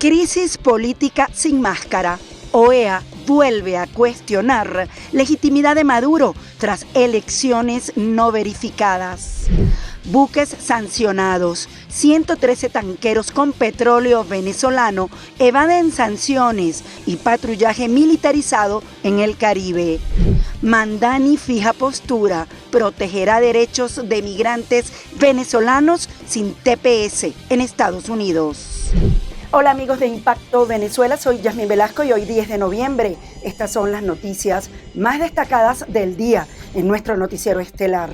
Crisis política sin máscara. OEA vuelve a cuestionar legitimidad de Maduro tras elecciones no verificadas. Buques sancionados. 113 tanqueros con petróleo venezolano evaden sanciones y patrullaje militarizado en el Caribe. Mandani fija postura, protegerá derechos de migrantes venezolanos sin TPS en Estados Unidos. Hola amigos de Impacto Venezuela, soy Yasmín Velasco y hoy 10 de noviembre. Estas son las noticias más destacadas del día en nuestro noticiero estelar.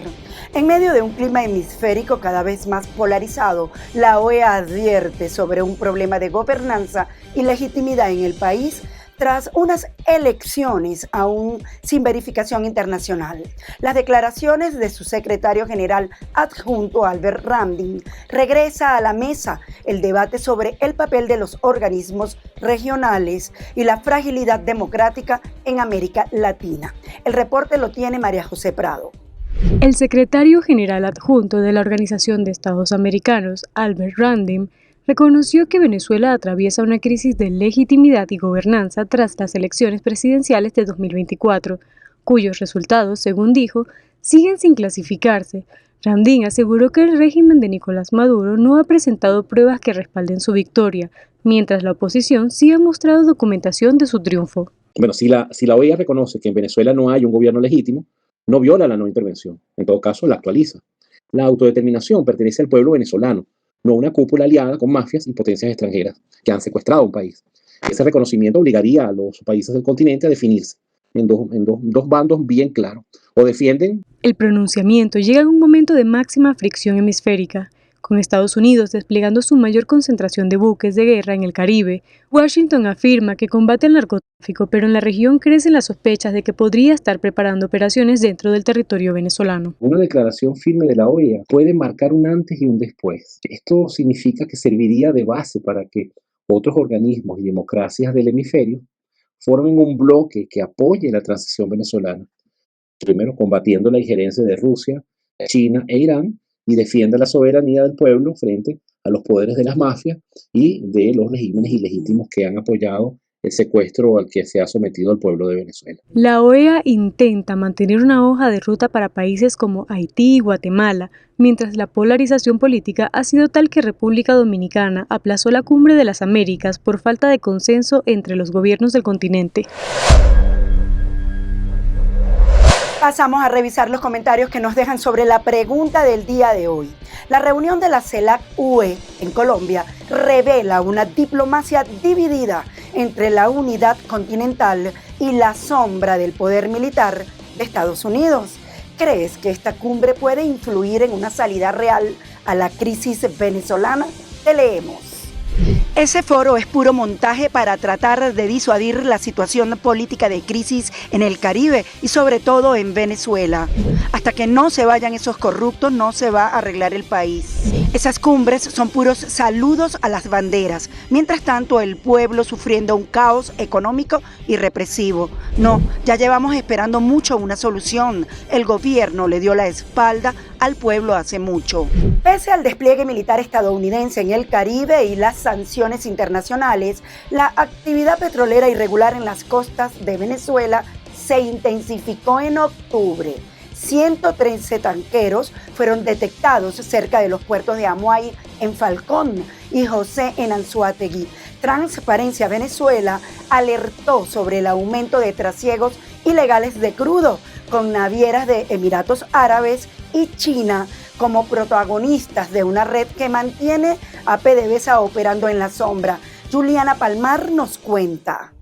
En medio de un clima hemisférico cada vez más polarizado, la OEA advierte sobre un problema de gobernanza y legitimidad en el país tras unas elecciones aún sin verificación internacional. Las declaraciones de su secretario general adjunto, Albert Ramdin, regresa a la mesa el debate sobre el papel de los organismos regionales y la fragilidad democrática en América Latina. El reporte lo tiene María José Prado. El secretario general adjunto de la Organización de Estados Americanos, Albert Ramdin, reconoció que Venezuela atraviesa una crisis de legitimidad y gobernanza tras las elecciones presidenciales de 2024, cuyos resultados, según dijo, siguen sin clasificarse. Ramdin aseguró que el régimen de Nicolás Maduro no ha presentado pruebas que respalden su victoria, mientras la oposición sí ha mostrado documentación de su triunfo. Bueno, si la OEA reconoce que en Venezuela no hay un gobierno legítimo, no viola la no intervención, en todo caso la actualiza. La autodeterminación pertenece al pueblo venezolano, no una cúpula aliada con mafias y potencias extranjeras que han secuestrado un país. Ese reconocimiento obligaría a los países del continente a definirse en dos bandos bien claros. O defienden. El pronunciamiento llega en un momento de máxima fricción hemisférica. Con Estados Unidos desplegando su mayor concentración de buques de guerra en el Caribe, Washington afirma que combate el narcotráfico, pero en la región crecen las sospechas de que podría estar preparando operaciones dentro del territorio venezolano. Una declaración firme de la OEA puede marcar un antes y un después. Esto significa que serviría de base para que otros organismos y democracias del hemisferio formen un bloque que apoye la transición venezolana. Primero, combatiendo la injerencia de Rusia, China e Irán, y defienda la soberanía del pueblo frente a los poderes de las mafias y de los regímenes ilegítimos que han apoyado el secuestro al que se ha sometido al pueblo de Venezuela. La OEA intenta mantener una hoja de ruta para países como Haití y Guatemala, mientras la polarización política ha sido tal que República Dominicana aplazó la Cumbre de las Américas por falta de consenso entre los gobiernos del continente. Pasamos a revisar los comentarios que nos dejan sobre la pregunta del día de hoy. La reunión de la CELAC-UE en Colombia revela una diplomacia dividida entre la unidad continental y la sombra del poder militar de Estados Unidos. ¿Crees que esta cumbre puede influir en una salida real a la crisis venezolana? Te leemos. Ese foro es puro montaje para tratar de disuadir la situación política de crisis en el Caribe y sobre todo en Venezuela. Hasta que no se vayan esos corruptos, no se va a arreglar el país. Esas cumbres son puros saludos a las banderas. Mientras tanto, el pueblo sufriendo un caos económico y represivo. No, ya llevamos esperando mucho una solución. El gobierno le dio la espalda al pueblo hace mucho. Pese al despliegue militar estadounidense en el Caribe y las sanciones internacionales, la actividad petrolera irregular en las costas de Venezuela se intensificó en octubre. 113 tanqueros fueron detectados cerca de los puertos de Amuay en Falcón y José en Anzoátegui. Transparencia Venezuela alertó sobre el aumento de trasiegos ilegales de crudo, con navieras de Emiratos Árabes y China como protagonistas de una red que mantiene a PDVSA operando en la sombra. Juliana Palmar nos cuenta.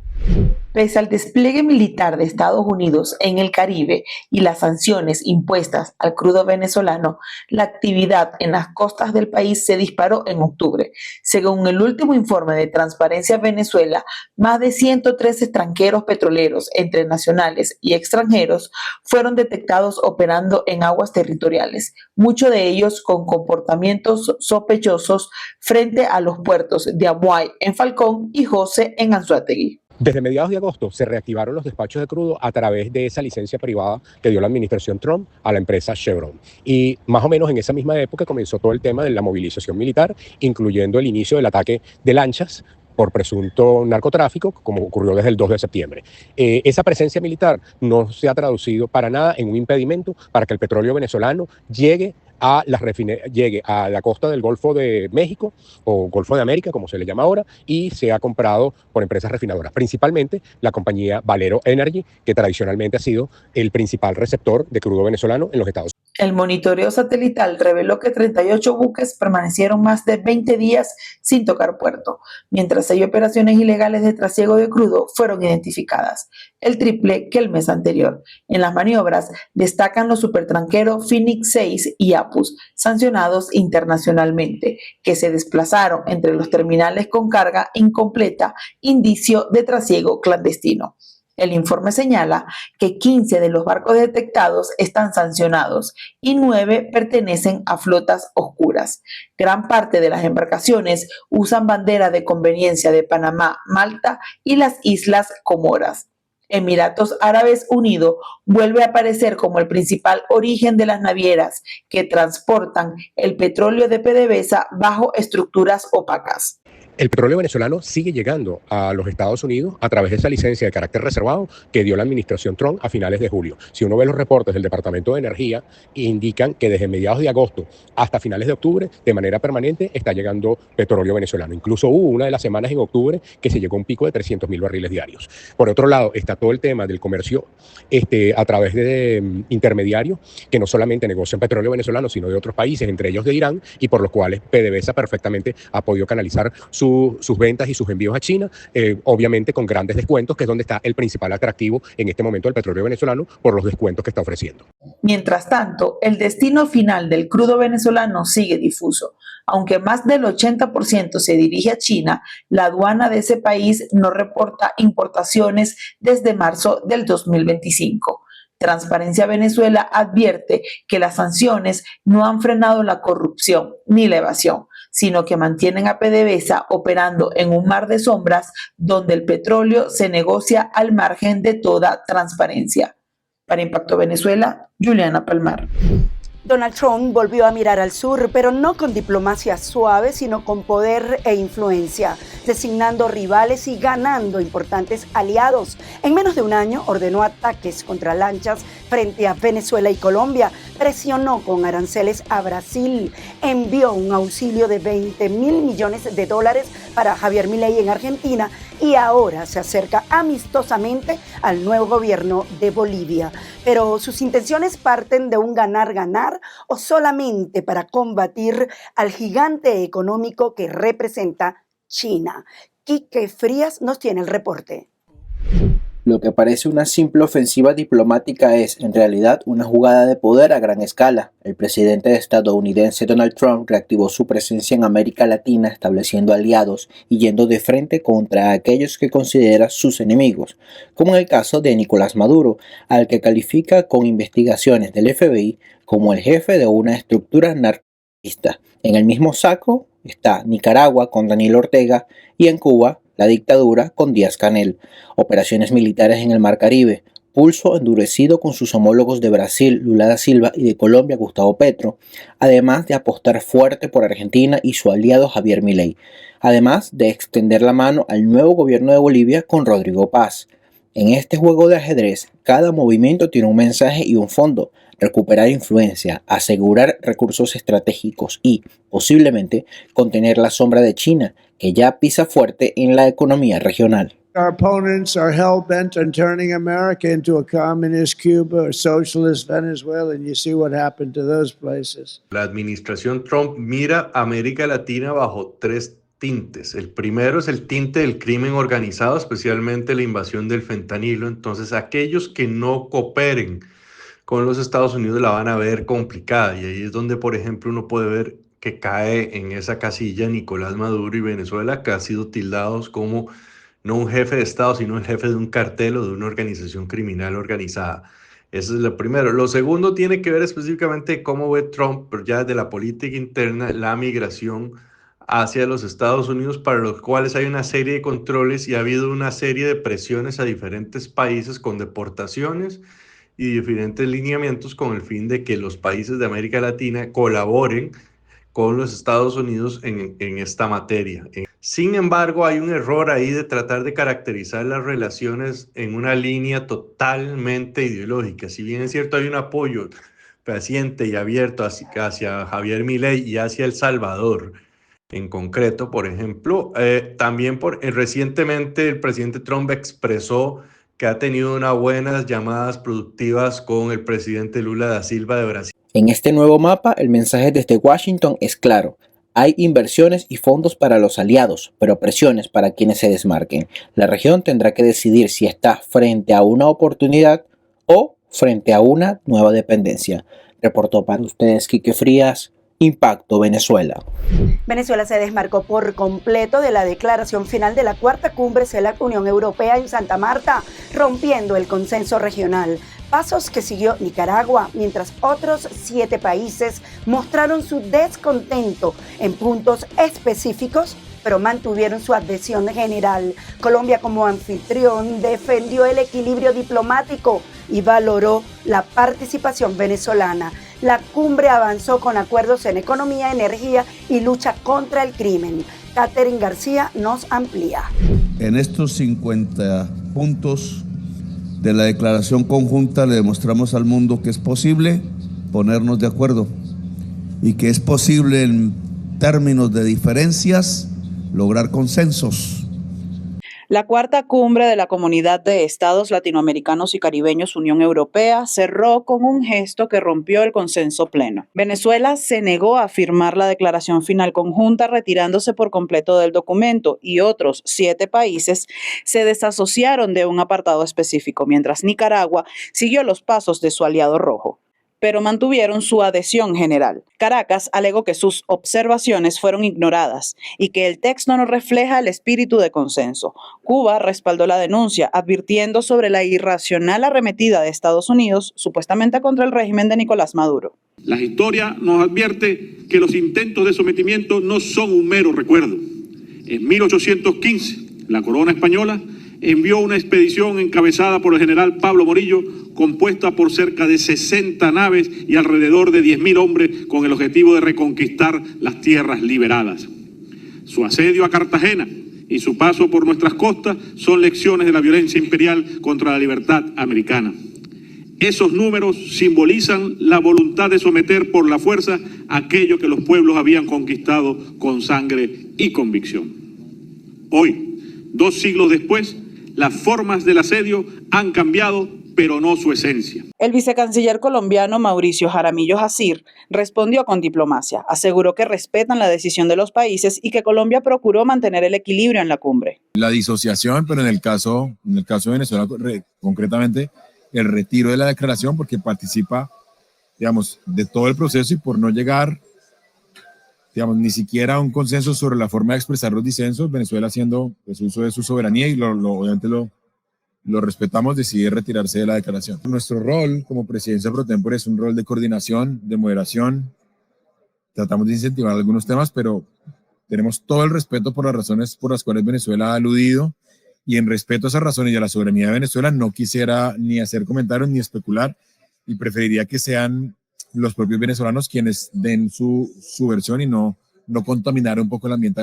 Pese al despliegue militar de Estados Unidos en el Caribe y las sanciones impuestas al crudo venezolano, la actividad en las costas del país se disparó en octubre. Según el último informe de Transparencia Venezuela, más de 113 tanqueros petroleros, entre nacionales y extranjeros, fueron detectados operando en aguas territoriales, muchos de ellos con comportamientos sospechosos frente a los puertos de Amuay en Falcón y José en Anzoátegui. Desde mediados de agosto se reactivaron los despachos de crudo a través de esa licencia privada que dio la administración Trump a la empresa Chevron. Y más o menos en esa misma época comenzó todo el tema de la movilización militar, incluyendo el inicio del ataque de lanchas por presunto narcotráfico, como ocurrió desde el 2 de septiembre. Esa presencia militar no se ha traducido para nada en un impedimento para que el petróleo venezolano llegue a la costa del Golfo de México o Golfo de América, como se le llama ahora, y sea comprado por empresas refinadoras, principalmente la compañía Valero Energy, que tradicionalmente ha sido el principal receptor de crudo venezolano en los Estados Unidos. El monitoreo satelital reveló que 38 buques permanecieron más de 20 días sin tocar puerto, mientras 6 operaciones ilegales de trasiego de crudo fueron identificadas, el triple que el mes anterior. En las maniobras destacan los supertranqueros Phoenix 6 y Apus, sancionados internacionalmente, que se desplazaron entre los terminales con carga incompleta, indicio de trasiego clandestino. El informe señala que 15 de los barcos detectados están sancionados y 9 pertenecen a flotas oscuras. Gran parte de las embarcaciones usan bandera de conveniencia de Panamá, Malta y las Islas Comoras. Emiratos Árabes Unidos vuelve a aparecer como el principal origen de las navieras que transportan el petróleo de PDVSA bajo estructuras opacas. El petróleo venezolano sigue llegando a los Estados Unidos a través de esa licencia de carácter reservado que dio la administración Trump a finales de julio. Si uno ve los reportes del Departamento de Energía, indican que desde mediados de agosto hasta finales de octubre, de manera permanente, está llegando petróleo venezolano. Incluso hubo una de las semanas en octubre que se llegó a un pico de 300.000 barriles diarios. Por otro lado, está todo el tema del comercio a través de intermediarios que no solamente negocian petróleo venezolano, sino de otros países, entre ellos de Irán, y por los cuales PDVSA perfectamente ha podido canalizar sus ventas y sus envíos a China, obviamente con grandes descuentos, que es donde está el principal atractivo en este momento del petróleo venezolano por los descuentos que está ofreciendo. Mientras tanto, el destino final del crudo venezolano sigue difuso. Aunque más del 80% se dirige a China, la aduana de ese país no reporta importaciones desde marzo del 2025. Transparencia Venezuela advierte que las sanciones no han frenado la corrupción ni la evasión, sino que mantienen a PDVSA operando en un mar de sombras donde el petróleo se negocia al margen de toda transparencia. Para Impacto Venezuela, Juliana Palmar. Donald Trump volvió a mirar al sur, pero no con diplomacia suave, sino con poder e influencia, designando rivales y ganando importantes aliados. En menos de un año ordenó ataques contra lanchas frente a Venezuela y Colombia, presionó con aranceles a Brasil, envió un auxilio de $20.000 millones para Javier Milei en Argentina y ahora se acerca amistosamente al nuevo gobierno de Bolivia. Pero sus intenciones parten de un ganar-ganar o solamente para combatir al gigante económico que representa China. Quique Frías nos tiene el reporte. Lo que parece una simple ofensiva diplomática es, en realidad, una jugada de poder a gran escala. El presidente estadounidense Donald Trump reactivó su presencia en América Latina, estableciendo aliados y yendo de frente contra aquellos que considera sus enemigos, como en el caso de Nicolás Maduro, al que califica con investigaciones del FBI como el jefe de una estructura narcotica. En el mismo saco está Nicaragua con Daniel Ortega y en Cuba la dictadura con Díaz-Canel, operaciones militares en el Mar Caribe, pulso endurecido con sus homólogos de Brasil, Lula da Silva, y de Colombia, Gustavo Petro, además de apostar fuerte por Argentina y su aliado Javier Milei, además de extender la mano al nuevo gobierno de Bolivia con Rodrigo Paz. En este juego de ajedrez, cada movimiento tiene un mensaje y un fondo: recuperar influencia, asegurar recursos estratégicos y, posiblemente, contener la sombra de China, que ya pisa fuerte en la economía regional. Our opponents are hell-bent on turning America into a communist Cuba or socialist Venezuela, and you see what happened to those places. La administración Trump mira a América Latina bajo 3 tintes. El primero es el tinte del crimen organizado, especialmente la invasión del fentanilo. Entonces, aquellos que no cooperen con los Estados Unidos la van a ver complicada, y ahí es donde, por ejemplo, uno puede ver que cae en esa casilla Nicolás Maduro y Venezuela, que ha sido tildados como no un jefe de Estado, sino el jefe de un cartel o de una organización criminal organizada. Eso es lo primero. Lo segundo tiene que ver específicamente cómo ve Trump, pero ya desde la política interna, la migración hacia los Estados Unidos, para los cuales hay una serie de controles y ha habido una serie de presiones a diferentes países con deportaciones y diferentes lineamientos con el fin de que los países de América Latina colaboren con los Estados Unidos en esta materia. Sin embargo, hay un error ahí de tratar de caracterizar las relaciones en una línea totalmente ideológica. Si bien es cierto, hay un apoyo paciente y abierto hacia Javier Milei y hacia El Salvador en concreto, por ejemplo, también recientemente el presidente Trump expresó que ha tenido unas buenas llamadas productivas con el presidente Lula da Silva de Brasil. En este nuevo mapa, el mensaje desde Washington es claro. Hay inversiones y fondos para los aliados, pero presiones para quienes se desmarquen. La región tendrá que decidir si está frente a una oportunidad o frente a una nueva dependencia. Reportó para ustedes Quique Frías, Impacto Venezuela. Venezuela se desmarcó por completo de la declaración final de la cuarta cumbre CELAC-Unión Europea en Santa Marta, rompiendo el consenso regional. Pasos que siguió Nicaragua, mientras otros 7 países mostraron su descontento en puntos específicos, pero mantuvieron su adhesión general. Colombia, como anfitrión, defendió el equilibrio diplomático y valoró la participación venezolana. La cumbre avanzó con acuerdos en economía, energía y lucha contra el crimen. Catherine García nos amplía. En estos 50 puntos de la declaración conjunta le demostramos al mundo que es posible ponernos de acuerdo y que es posible en términos de diferencias lograr consensos. La cuarta cumbre de la Comunidad de Estados Latinoamericanos y Caribeños Unión Europea cerró con un gesto que rompió el consenso pleno. Venezuela se negó a firmar la declaración final conjunta, retirándose por completo del documento, y otros 7 países se desasociaron de un apartado específico, mientras Nicaragua siguió los pasos de su aliado rojo, pero mantuvieron su adhesión general. Caracas alegó que sus observaciones fueron ignoradas y que el texto no refleja el espíritu de consenso. Cuba respaldó la denuncia, advirtiendo sobre la irracional arremetida de Estados Unidos, supuestamente contra el régimen de Nicolás Maduro. La historia nos advierte que los intentos de sometimiento no son un mero recuerdo. En 1815, la corona española envió una expedición encabezada por el general Pablo Morillo, compuesta por cerca de 60 naves y alrededor de 10.000 hombres, con el objetivo de reconquistar las tierras liberadas. Su asedio a Cartagena y su paso por nuestras costas son lecciones de la violencia imperial contra la libertad americana. Esos números simbolizan la voluntad de someter por la fuerza aquello que los pueblos habían conquistado con sangre y convicción. Hoy, 2 siglos después, las formas del asedio han cambiado, pero no su esencia. El vicecanciller colombiano Mauricio Jaramillo Jacir respondió con diplomacia. Aseguró que respetan la decisión de los países y que Colombia procuró mantener el equilibrio en la cumbre. La disociación, pero en el caso de Venezuela, concretamente, el retiro de la declaración, porque participa, digamos, de todo el proceso, y por no llegar, digamos, ni siquiera a un consenso sobre la forma de expresar los disensos, Venezuela, haciendo pues, uso de su soberanía, y obviamente lo respetamos, decide retirarse de la declaración. Nuestro rol como presidencia pro tempore es un rol de coordinación, de moderación. Tratamos de incentivar algunos temas, pero tenemos todo el respeto por las razones por las cuales Venezuela ha aludido, y en respeto a esas razones y a la soberanía de Venezuela no quisiera ni hacer comentarios ni especular, y preferiría que sean los propios venezolanos quienes den su versión y no contaminar un poco el ambiente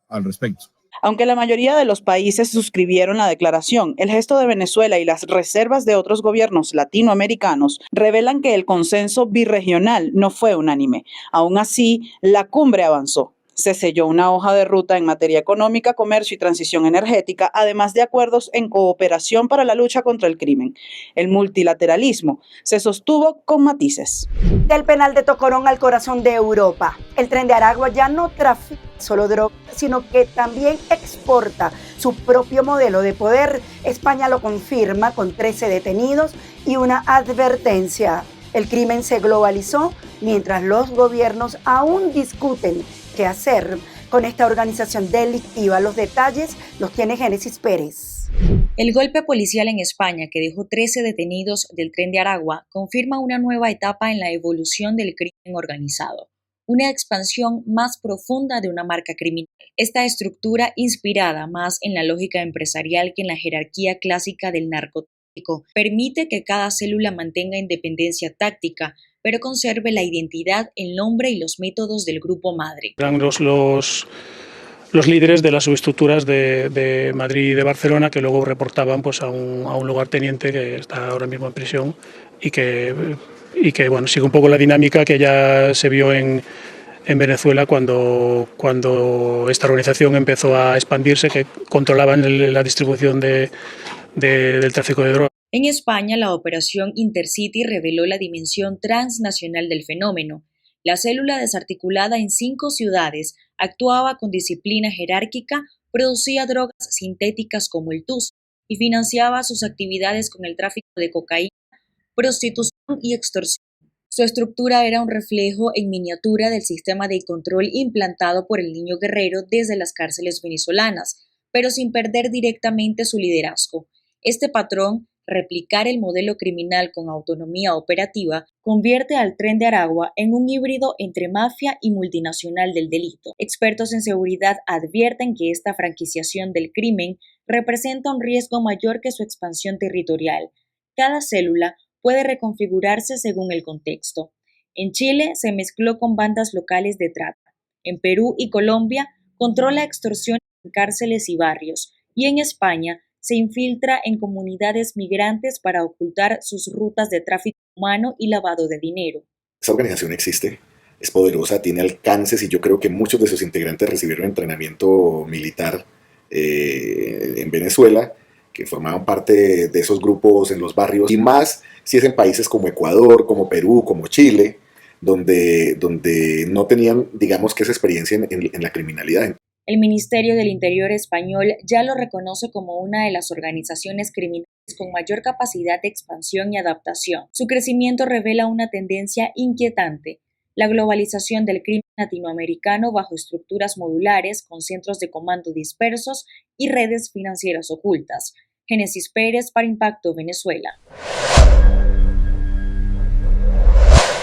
al respecto. Aunque la mayoría de los países suscribieron la declaración, el gesto de Venezuela y las reservas de otros gobiernos latinoamericanos revelan que el consenso birregional no fue unánime. Aún así, la cumbre avanzó. Se selló una hoja de ruta en materia económica, comercio y transición energética, además de acuerdos en cooperación para la lucha contra el crimen. El multilateralismo se sostuvo con matices. Del penal de Tocorón al corazón de Europa, el Tren de Aragua ya no trafica solo drogas, sino que también exporta su propio modelo de poder. España lo confirma con 13 detenidos y una advertencia. El crimen se globalizó mientras los gobiernos aún discuten qué hacer con esta organización delictiva. Los detalles los tiene Génesis Pérez. El golpe policial en España, que dejó 13 detenidos del Tren de Aragua, confirma una nueva etapa en la evolución del crimen organizado, una expansión más profunda de una marca criminal. Esta estructura, inspirada más en la lógica empresarial que en la jerarquía clásica del narcotráfico, permite que cada célula mantenga independencia táctica, pero conserve la identidad, el nombre y los métodos del grupo madre. Eran los los líderes de las subestructuras de Madrid y de Barcelona, que luego reportaban pues, a un lugarteniente que está ahora mismo en prisión y que bueno, sigue un poco la dinámica que ya se vio en Venezuela cuando esta organización empezó a expandirse, que controlaban la distribución del tráfico de drogas. En España, la operación Intercity reveló la dimensión transnacional del fenómeno. La célula desarticulada en 5 ciudades actuaba con disciplina jerárquica, producía drogas sintéticas como el TUS y financiaba sus actividades con el tráfico de cocaína, prostitución y extorsión. Su estructura era un reflejo en miniatura del sistema de control implantado por el Niño Guerrero desde las cárceles venezolanas, pero sin perder directamente su liderazgo. Este patrón, replicar el modelo criminal con autonomía operativa, convierte al Tren de Aragua en un híbrido entre mafia y multinacional del delito. Expertos en seguridad advierten que esta franquiciación del crimen representa un riesgo mayor que su expansión territorial. Cada célula puede reconfigurarse según el contexto. En Chile se mezcló con bandas locales de trata. En Perú y Colombia controla extorsiones en cárceles y barrios. Y en España se infiltra en comunidades migrantes para ocultar sus rutas de tráfico humano y lavado de dinero. Esta organización existe, es poderosa, tiene alcances y yo creo que muchos de sus integrantes recibieron entrenamiento militar en Venezuela, que formaban parte de esos grupos en los barrios, y más si es en países como Ecuador, como Perú, como Chile, donde no tenían, digamos, que esa experiencia en la criminalidad. El Ministerio del Interior español ya lo reconoce como una de las organizaciones criminales con mayor capacidad de expansión y adaptación. Su crecimiento revela una tendencia inquietante: la globalización del crimen latinoamericano bajo estructuras modulares con centros de comando dispersos y redes financieras ocultas. Génesis Pérez para Impacto Venezuela.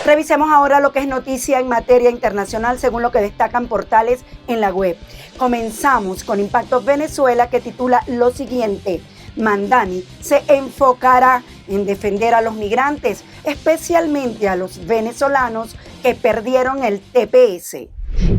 Revisemos ahora lo que es noticia en materia internacional según lo que destacan portales en la web. Comenzamos con Impacto Venezuela, que titula lo siguiente: Mamdani se enfocará en defender a los migrantes, especialmente a los venezolanos que perdieron el TPS.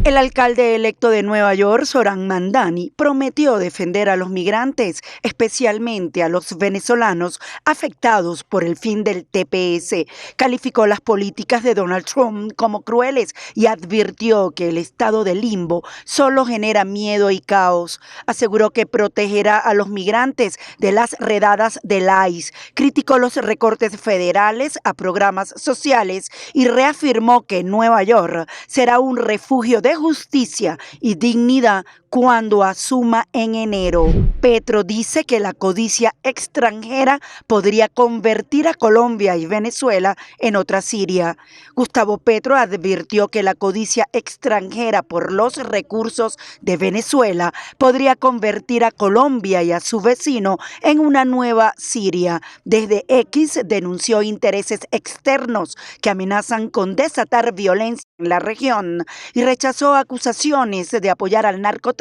El alcalde electo de Nueva York, Zohran Mamdani, prometió defender a los migrantes, especialmente a los venezolanos afectados por el fin del TPS. Calificó las políticas de Donald Trump como crueles y advirtió que el estado de limbo solo genera miedo y caos. Aseguró que protegerá a los migrantes de las redadas del ICE. Criticó los recortes federales a programas sociales y reafirmó que Nueva York será un refugio de justicia y dignidad cuando asuma en enero. Petro dice que la codicia extranjera podría convertir a Colombia y Venezuela en otra Siria. Gustavo Petro advirtió que la codicia extranjera por los recursos de Venezuela podría convertir a Colombia y a su vecino en una nueva Siria. Desde X denunció intereses externos que amenazan con desatar violencia en la región y rechazó acusaciones de apoyar al narcotráfico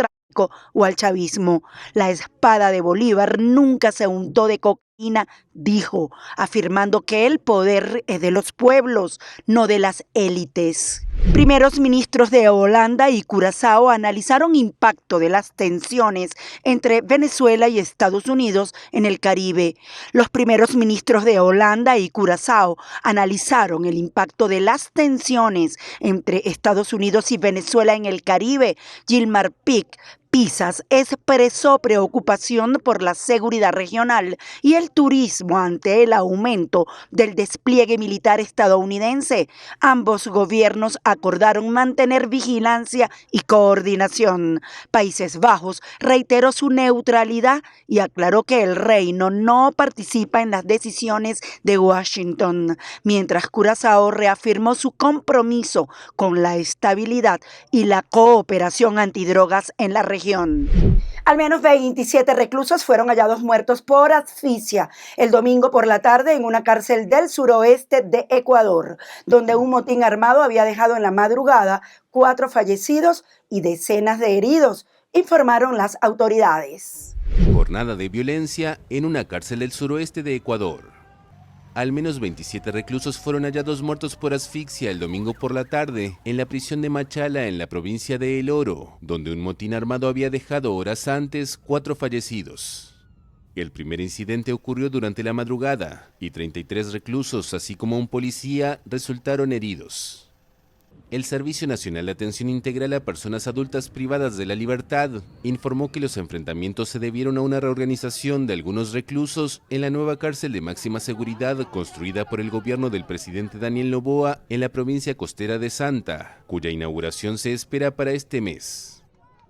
o al chavismo. La espada de Bolívar nunca se untó de cocaína, dijo, afirmando que el poder es de los pueblos, no de las élites. Primeros ministros de Holanda y Curazao analizaron impacto de las tensiones entre Venezuela y Estados Unidos en el Caribe. Los primeros ministros de Holanda y Curazao analizaron el impacto de las tensiones entre Estados Unidos y Venezuela en el Caribe. Gilmar Pisas expresó preocupación por la seguridad regional y el turismo ante el aumento del despliegue militar estadounidense. Ambos gobiernos acordaron mantener vigilancia y coordinación. Países Bajos reiteró su neutralidad y aclaró que el reino no participa en las decisiones de Washington, mientras Curazao reafirmó su compromiso con la estabilidad y la cooperación antidrogas en la región. Al menos 27 reclusos fueron hallados muertos por asfixia el domingo por la tarde en una cárcel del suroeste de Ecuador, donde un motín armado había dejado en la madrugada 4 fallecidos y decenas de heridos, informaron las autoridades. Jornada de violencia en una cárcel del suroeste de Ecuador. Al menos 27 reclusos fueron hallados muertos por asfixia el domingo por la tarde en la prisión de Machala, en la provincia de El Oro, donde un motín armado había dejado horas antes 4 fallecidos. El primer incidente ocurrió durante la madrugada y 33 reclusos, así como un policía, resultaron heridos. El Servicio Nacional de Atención Integral a Personas Adultas Privadas de la Libertad informó que los enfrentamientos se debieron a una reorganización de algunos reclusos en la nueva cárcel de máxima seguridad construida por el gobierno del presidente Daniel Noboa en la provincia costera de Santa, cuya inauguración se espera para este mes.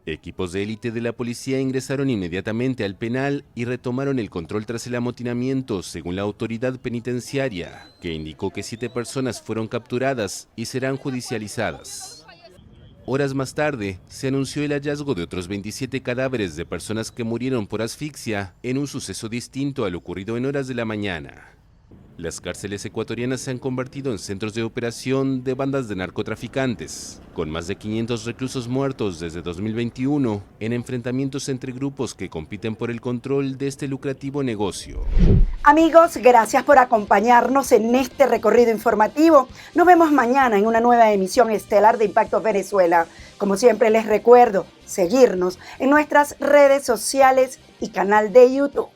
Equipos de élite de la policía ingresaron inmediatamente al penal y retomaron el control tras el amotinamiento, según la autoridad penitenciaria, que indicó que 7 personas fueron capturadas y serán judicializadas. Horas más tarde, se anunció el hallazgo de otros 27 cadáveres de personas que murieron por asfixia en un suceso distinto al ocurrido en horas de la mañana. Las cárceles ecuatorianas se han convertido en centros de operación de bandas de narcotraficantes, con más de 500 reclusos muertos desde 2021 en enfrentamientos entre grupos que compiten por el control de este lucrativo negocio. Amigos, gracias por acompañarnos en este recorrido informativo. Nos vemos mañana en una nueva emisión estelar de Impacto Venezuela. Como siempre les recuerdo, seguirnos en nuestras redes sociales y canal de YouTube.